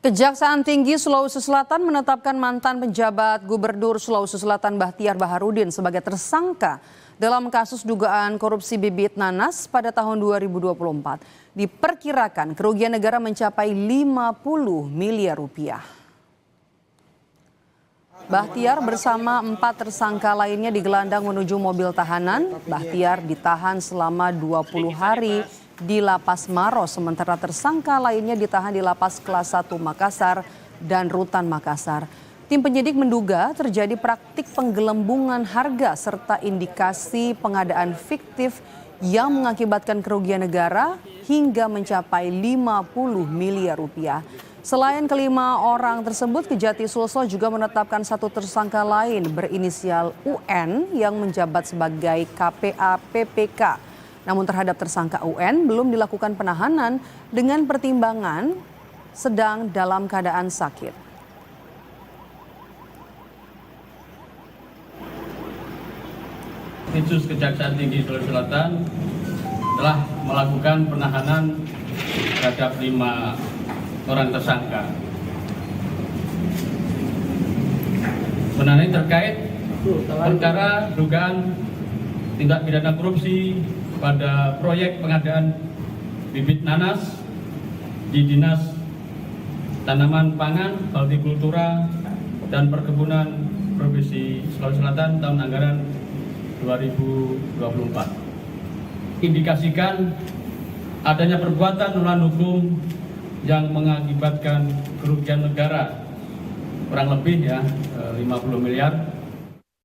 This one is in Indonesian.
Kejaksaan Tinggi Sulawesi Selatan menetapkan mantan penjabat Gubernur Sulawesi Selatan Bahtiar Baharudin sebagai tersangka dalam kasus dugaan korupsi bibit nanas pada tahun 2024. Diperkirakan kerugian negara mencapai 50 miliar rupiah. Bahtiar bersama 4 tersangka lainnya digelandang menuju mobil tahanan. Bahtiar ditahan selama 20 hari di Lapas Maros, sementara tersangka lainnya ditahan di Lapas Kelas 1 Makassar dan Rutan Makassar. Tim penyidik menduga terjadi praktik penggelembungan harga serta indikasi pengadaan fiktif yang mengakibatkan kerugian negara hingga mencapai 50 miliar rupiah. Selain kelima orang tersebut, Kejati Sulsel juga menetapkan 1 tersangka lain berinisial UN yang menjabat sebagai KPA PPK. Namun terhadap tersangka UN belum dilakukan penahanan dengan pertimbangan sedang dalam keadaan sakit. Khusus Kejaksaan Tinggi Sulawesi Selatan telah melakukan penahanan terhadap 5 orang tersangka. Penahanan terkait perkara dugaan tindak pidana korupsi pada proyek pengadaan bibit nanas di Dinas Tanaman Pangan, Hortikultura, dan Perkebunan Provinsi Sulawesi Selatan tahun anggaran 2024. Indikasikan adanya perbuatan melawan hukum yang mengakibatkan kerugian negara kurang lebih 50 miliar